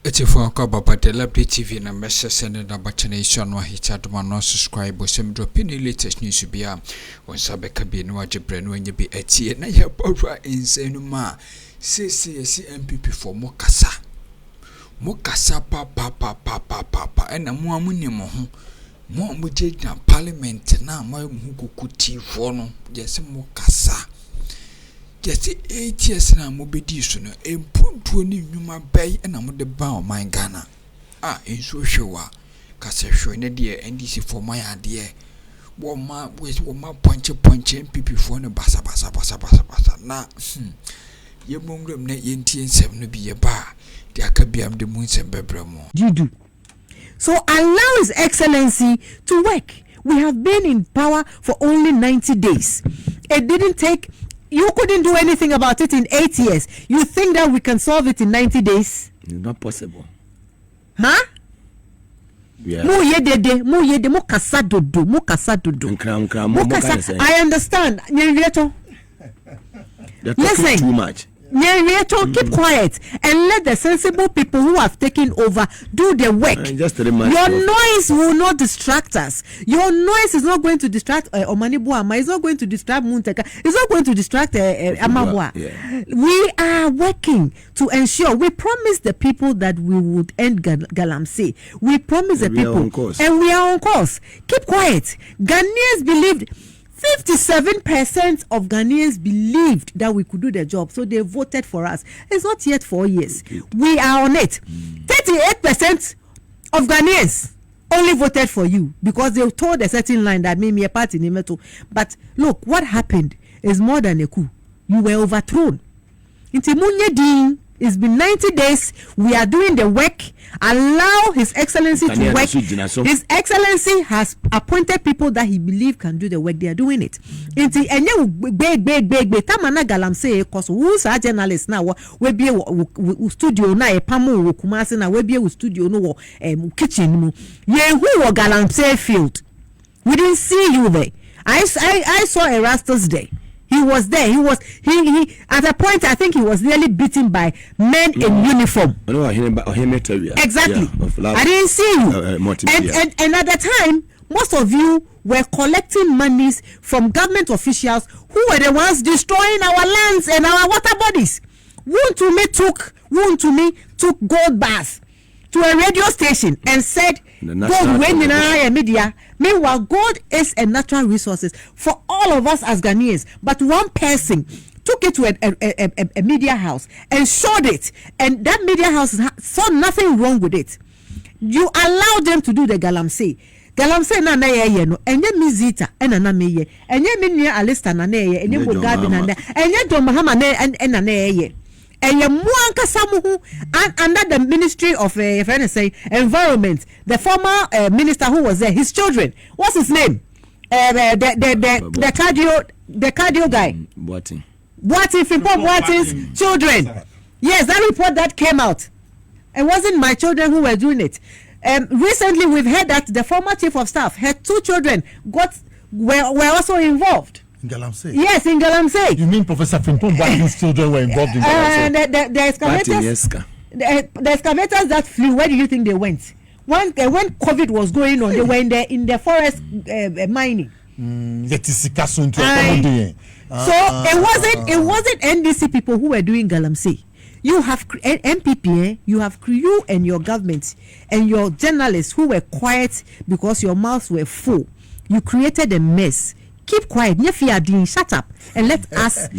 It's a phone call about the Likee TV and message and a vaccination or he chat one no subscribe or some drop in the latest news to be a when Sabeka be no brain when you be a tea and I have over insane ma say NPP for Mokasa papa and a more minimum more mujaj parliament now my mukuti for no yes Mokasa. Just 8 years now, mobile soon. A put to a new bay and I'm the bow my Ghana. In so sure, Cassa showing a dear NDC for my idea. One ma with one ma punch NPP for the bassa. Now, you won't get yen 7 be a bar. There could be the moons and bebramo. You do. So allow His Excellency to work. We have been in power for only 90 days. It didn't take. You couldn't do anything about it in 8 years. You think that we can solve it in 90 days? It's not possible. Huh? Yeah. Mo kasa dodo. I understand. They're talking too much. Keep quiet and let the sensible people who have taken over do the work. Your noise will not distract us. Your noise is not going to distract Omani Buama. It's not going to distract Munteka. It's not going to distract Amabua. Yeah. We are working to ensure. We promised the people that we would end Galamsey. We promised the people, and we are on course. Keep quiet. Ghanaians believed. 57% of Ghanaians believed that we could do the job, so they voted for us. It's not yet 4 years. We are on it. 38% of Ghanaians only voted for you because they told a certain line that made me a party in Meto. But look, what happened is more than a coup. You were overthrown. It's been 90 days. We are doing the work. Allow His Excellency to work. His Excellency has appointed people that he believes can do the work. They are doing it. Big. Tamana Galamsey, cause who's a journalist now? We be a studio na e pamu kumasi na we be a studio no kitchen. Ye who were Galamsey field? We didn't see you there. I saw Erastus Day. He was there. He at a point I think he was nearly beaten by men in uniform. Exactly. Yeah, I didn't see you. And at the time, most of you were collecting monies from government officials who were the ones destroying our lands and our water bodies. Wontumi took gold bars to a radio station and said gold when in our media. Meanwhile, gold is a natural resources for all of us as Ghanaians. But one person took it to a media house and showed it, and that media house saw nothing wrong with it. You allow them to do the Galamsey. Galamsey na ye no enye mizita ena na meye enye minua alista na ye enye bogabi na enye do mahama na ye and under the Ministry of Environment, the former minister who was there, his children, what's his name? The cardio guy. Boating's children. Yes, that report that came out. It wasn't my children who were doing it. Recently, we've heard that the former chief of staff, her 2 children, were also involved. In Galamsey? Yes, in Galamsey. You mean Professor Frimpong Boateng's children were involved in Galamsey? The excavators that flew, where do you think they went? When COVID was going on, they were in the forest mining. So it wasn't NDC people who were doing Galamsey. You have NPP, you have you and your government and your journalists who were quiet because your mouths were full. You created a mess. Keep quiet. Shut up and let us our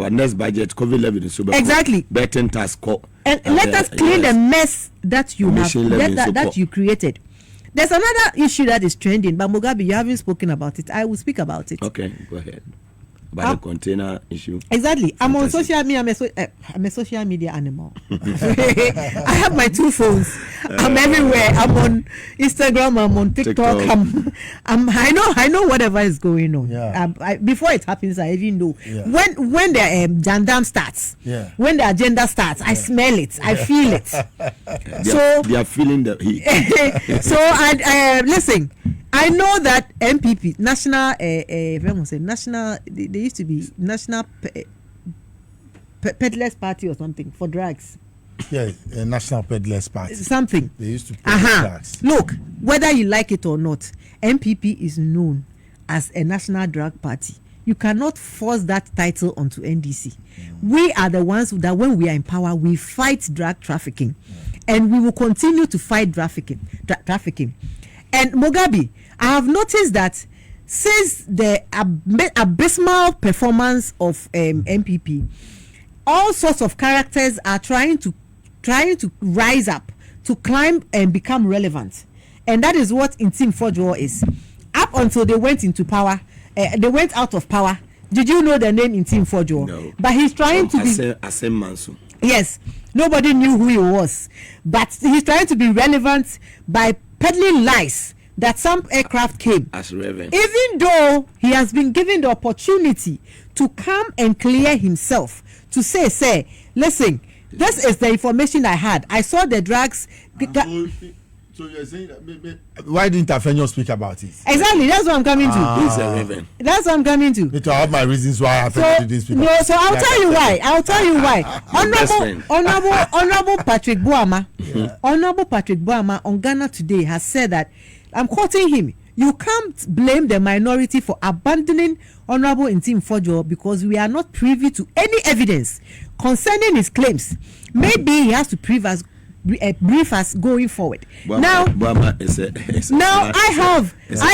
next budget COVID levy super exactly betting task and let us clean the mess that you have that you created. There's another issue that is trending, but Mugabe, you haven't spoken about it. I will speak about it. Okay, go ahead. About the container issue. Exactly. I'm on social media. I'm a social media animal. I have my 2 phones. I'm everywhere. I'm on Instagram. I'm on TikTok. I know whatever is going on. Yeah. Before it happens, I even know. Yeah. When the jandam starts, when the agenda starts, I smell it. I feel it. They are feeling the heat. So listen. I know that NPP, national, they used to be national peddlers party or something for drugs. Yeah, a national peddlers party. Something. They used to peddle drugs. Look, whether you like it or not, NPP is known as a national drug party. You cannot force that title onto NDC. We are the ones that when we are in power, we fight drug trafficking. And we will continue to fight trafficking. And Mugabe, I have noticed that since the abysmal performance of NPP, all sorts of characters are trying to rise up, to climb and become relevant. And that is what Intim Fodjo is. Up until they went into power, they went out of power. Did you know the name Intim Fodjo? No. But he's trying to be... Manso. Yes. Nobody knew who he was. But he's trying to be relevant by peddling lies that some aircraft came. As Reverend. Even though he has been given the opportunity to come and clear himself, to say, listen, this is the information I had. I saw the drugs. So you're saying that why didn't Afenyo speak about it? Exactly, that's what I'm coming to. He's a Reverend. That's what I'm coming to. I have my reasons why Afenyo didn't speak about it. So I'll tell you why. Honorable Patrick Boama, Honorable Patrick Boama on Ghana Today has said that, I'm quoting him, you can't blame the minority for abandoning Honorable Intim Fodjo because we are not privy to any evidence concerning his claims. Maybe he has to brief us going forward. Now I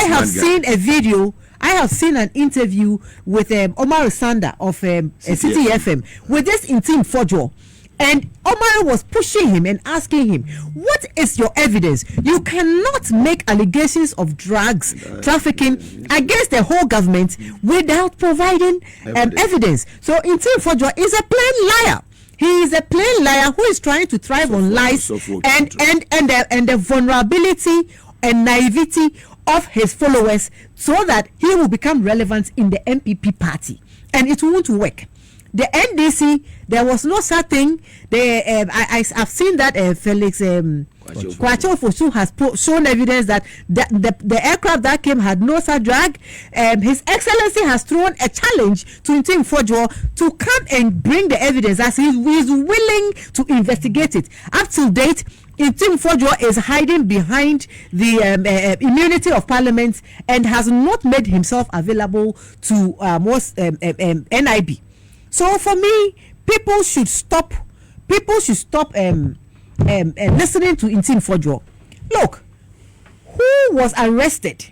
have seen a video. I have seen an interview with Omar Sanda of City FM with this Intim Fodjo. And Omar was pushing him and asking him, what is your evidence? You cannot make allegations of drugs trafficking against the whole government without providing evidence. So Intim Fodjo is a plain liar. He is a plain liar who is trying to thrive on lies and the vulnerability and naivety of his followers so that he will become relevant in the NPP party. And it won't work. The NDC, there was no such thing. I've seen that Felix Kwacho Fosu has shown evidence that the aircraft that came had no such drag. His Excellency has thrown a challenge to Intim Fodjo to come and bring the evidence as he is willing to investigate it. Up to date, Intim Fodjo is hiding behind the immunity of Parliament and has not made himself available to most NIB. So for me, people should stop listening to Intim Fodjo. Look, who was arrested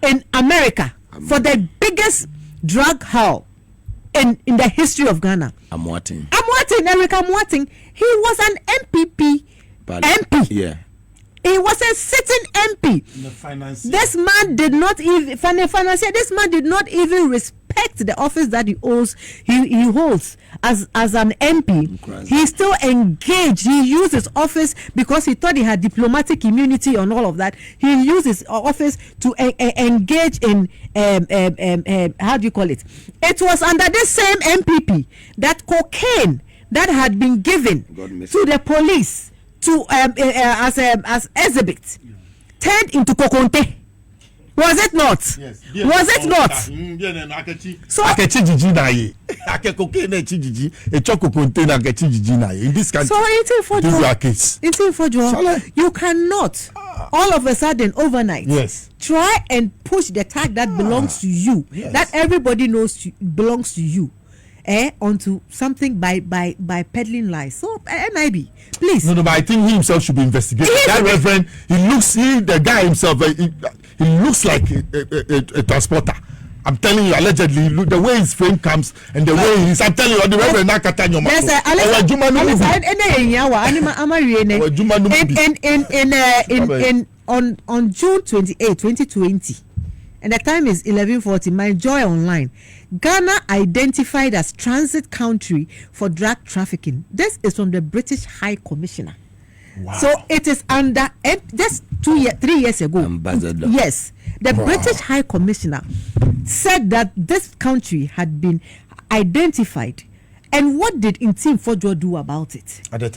in America for the biggest drug haul in the history of Ghana? Eric Amwating. He was an MPP. MP. Yeah. He was a sitting MP. This man did not even This man did not even respect the office that he holds as an MP. He still engaged. He used his office because he thought he had diplomatic immunity and all of that. He used his office to engage in how do you call it? It was under this same MPP that cocaine that had been given to the police to as exhibit turned into kokonte. Was it not? Yes. Was it not? So in this country, Intim Fodjo, you cannot all of a sudden overnight try and push the tag that belongs to you, that everybody knows belongs to you, onto something by peddling lies. So NIB, please. No, but I think he himself should be investigated. That reverend, the guy himself, he looks like a transporter. I'm telling you, allegedly, look the way his frame comes and the way he's. I'm telling you, the reverend Nakatanyo. On June 28, 2020. And the time is 11:40. My Joy Online. Ghana identified as transit country for drug trafficking. This is from the British High Commissioner. Wow. So it is under just 3 years ago. Ambassador. Yes, the British High Commissioner said that this country had been identified. And what did Intim Fodjo do about it? At the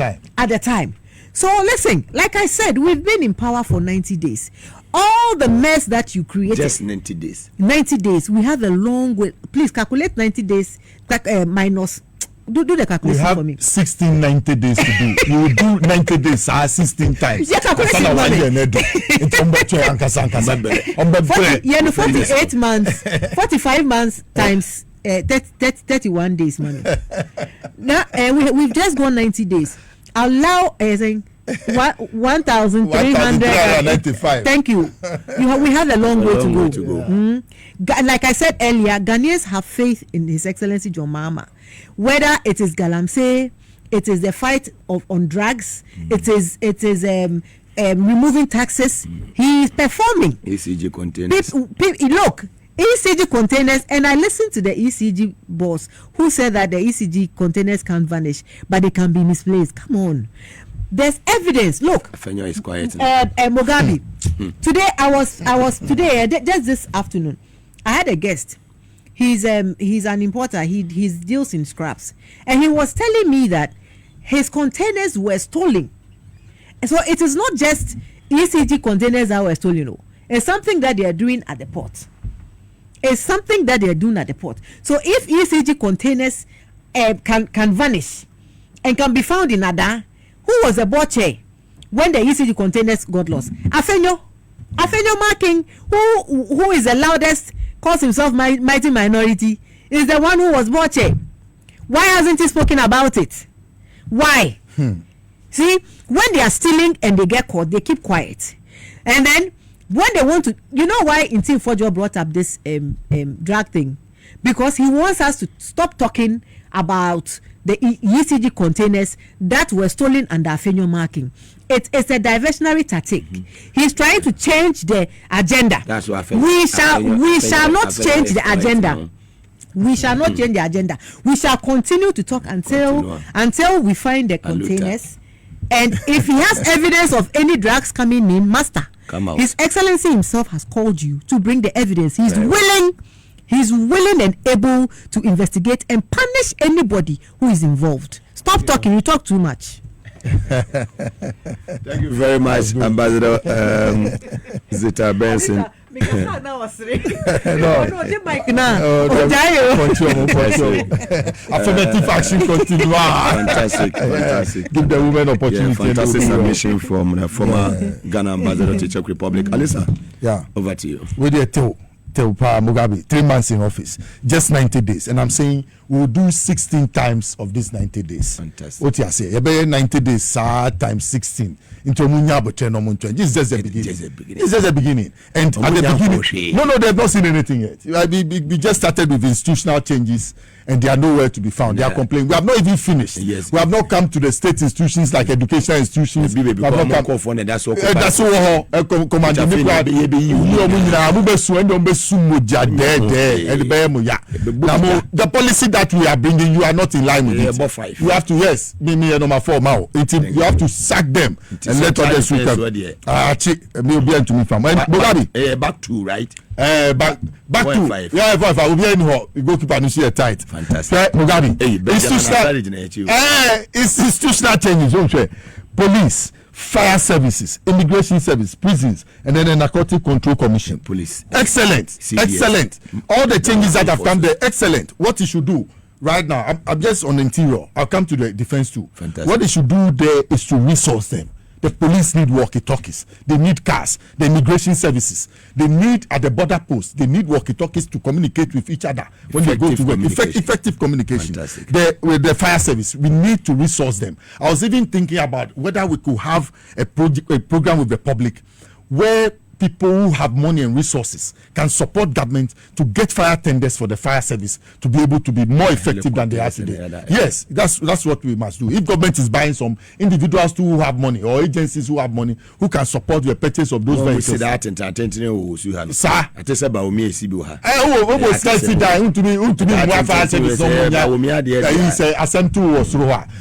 time. So listen, like I said, we've been in power for 90 days. All the mess that you created. Just 90 days. 90 days. We have a long way. Please calculate 90 days minus Do the calculation for me. We have 16 90 days to do. You will do 90 days 16 times. Yeah, calculation money. 48 months, 45 months times 31 days money. Now we've just gone 90 days. Allow 1,395. Thank you. We have a long way to go. Mm-hmm. Like I said earlier, Ghanaians have faith in His Excellency John Mahama. Whether it is Galamsey, it is the fight on drugs, it is removing taxes. He is performing. ECG containers. Look, ECG containers, and I listened to the ECG boss who said that the ECG containers can't vanish, but they can be misplaced. Come on. There's evidence. Look, Afenyo is quiet. Mugabe. Today I was today just this afternoon. I had a guest. He's an importer. He deals in scraps, and he was telling me that his containers were stolen. And so it is not just ECG containers that were stolen. No, it's something that they are doing at the port. It's something that they are doing at the port. So if ECG containers can vanish and can be found in Ada, who was the butcher when the ECG containers got lost? Afenyo Marking, who is the loudest, calls himself mighty minority, is the one who was butcher. Why hasn't he spoken about it? Why? See, when they are stealing and they get caught, they keep quiet. And then when they want to, you know why Intim Fojo brought up this drug thing? Because he wants us to stop talking about the ECG containers that were stolen under Afenyo Marking. It's a diversionary tactic. He's trying to change the agenda. That's what we shall not change the agenda. We shall not change the agenda. We shall continue to talk until we find the containers. And if he has evidence of any drugs coming in, Master, His Excellency himself has called you to bring the evidence. He's willing and able to investigate and punish anybody who is involved. Stop talking. You talk too much. Thank you very much, Ambassador Zita Benson. Affirmative action continue. Fantastic. Give the women opportunity. Fantastic submission from the former Ghana Ambassador to Czech Republic. Alisa, over to you. With the Mugabe, 3 months in office, just 90 days, and I'm saying we will do 16 times of these 90 days. Fantastic. What you say? 90 days times 16 into this is just the beginning. It's just the beginning. And at the beginning, no, they've not seen anything yet. We just started with institutional changes, and they are nowhere to be found. They are complaining. We have not even finished. Yes. We have not come to the state institutions like educational institutions. We have not come. That's all. The policy that we are bringing, you are not in line with it. You have to number 4 now. You have to sack them and let others come. Back to right. Back to 5. Yeah, 5. I will be in we go keep an issue tight. Fantastic. Mugabe. Institutional changes. Police, fire services, immigration service, prisons, and then a narcotic control commission. Police. Excellent. CDS. Excellent. All the changes that have come there. Excellent. What you should do right now, I'm just on interior. I'll come to the defense too. Fantastic. What they should do there is to resource them. The police need walkie-talkies. They need cars. The immigration services. They need, at the border post, they need walkie-talkies to communicate with each other when they go to work. Effective communication. With the fire service, we need to resource them. I was even thinking about whether we could have a program with the public where people who have money and resources can support government to get fire tenders for the fire service to be able to be more effective than they are today. Yes, that's what we must do. If government is buying some individuals too who have money or agencies who have money who can support the purchase of those vehicles. Sir,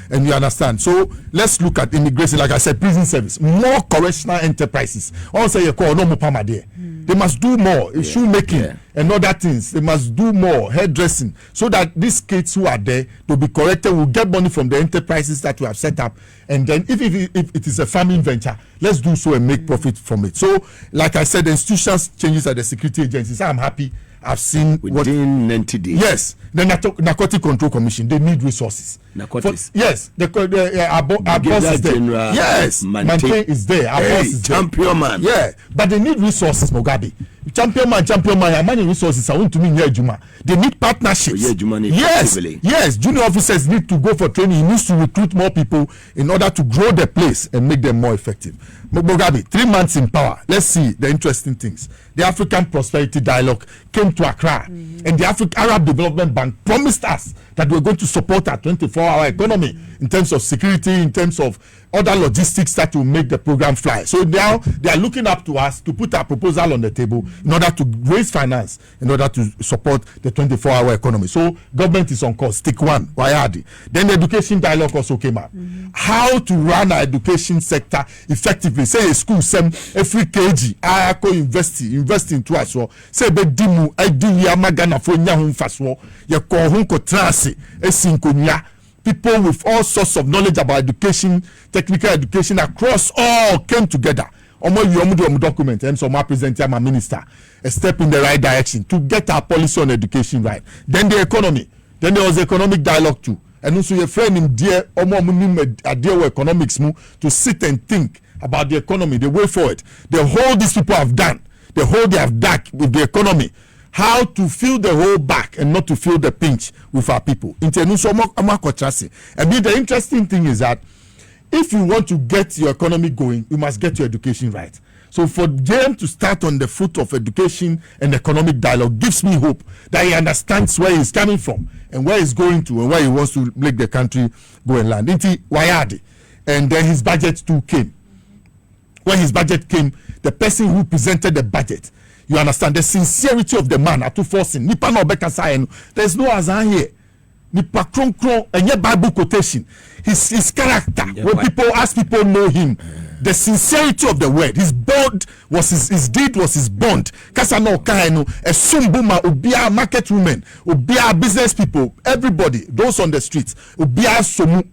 and you understand. So let's look at immigration. Like I said, prison service, more correctional enterprises. Also, you call they must do more shoemaking and other things. They must do more hairdressing so that these kids who are there to be corrected will get money from the enterprises that we have set up. And then if it is a farming venture, let's do so and make profit from it. So like I said, the institutions changes at the security agencies. I'm happy I've seen within 90 days. Yes, the Narcotic Control Commission, they need resources. Narcotics. Yes, our boss is there. Yes, Maintain is there. Our boss is champion man. Yeah, but they need resources, Mugabe. Champion man. How many resources I want to mean here, Juma? They need partnerships. Yes. Junior officers need to go for training. He needs to recruit more people in order to grow the place and make them more effective. Mugabe, 3 months in power. Let's see the interesting things. The African Prosperity Dialogue came to Accra, and the Arab Development Bank promised us that we're going to support our 24-hour economy in terms of security, in terms of other logistics that will make the program fly. So now they are looking up to us to put our proposal on the table in order to raise finance, in order to support the 24-hour economy. So government is on course. Stick one, Wayadi. Then the education dialogue also came up. How to run our education sector effectively. Say a school, every kg, I invest into us. Say be dimu, I do yamagana for nyahun faswo. Ya kohun trance, esinkonya. People with all sorts of knowledge about education, technical education across all came together. Document and so my presenter, my minister, a step in the right direction to get our policy on education right. Then the economy. Then there was economic dialogue too. And also your friend in dear economics to sit and think about the economy, the way forward. The whole these people have done, the whole they have done with the economy. How to fill the whole back and not to feel the pinch with our people. And the interesting thing is that if you want to get your economy going, you must get your education right. So for them to start on the foot of education and economic dialogue gives me hope that he understands where he's coming from and where he's going to and where he wants to make the country go and land. And then his budget too came. When his budget came, the person who presented the budget, you understand the sincerity of the man at forcing. Nipa no beka sayen. There's no azan here. Nipa kron and your Bible quotation. His character. When people ask, people know him. The sincerity of the word. His bond was his deed was his bond. Kasa no kaino. A sumbuma ubia market women, ubia business people, everybody, those on the streets, ubia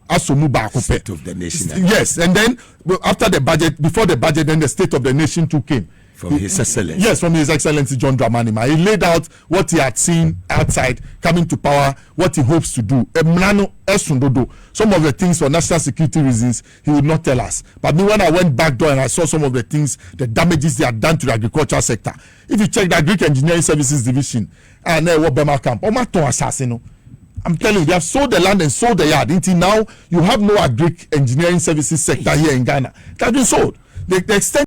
asomu ba state of the nation. Yes, and then after the budget, before the budget, then the state of the nation too came. From His Excellency. Yes, from His Excellency John Dramani Mahama. He laid out what he had seen outside coming to power, what he hopes to do. Some of the things for national security reasons he would not tell us. But me, when I went back door and I saw some of the things, the damages they had done to the agricultural sector. If you check the Agric Engineering Services Division and Wabema Camp, I'm telling you, they have sold the land and sold the yard. Until now, you have no Agric Engineering Services sector here in Ghana. It has been sold. The extent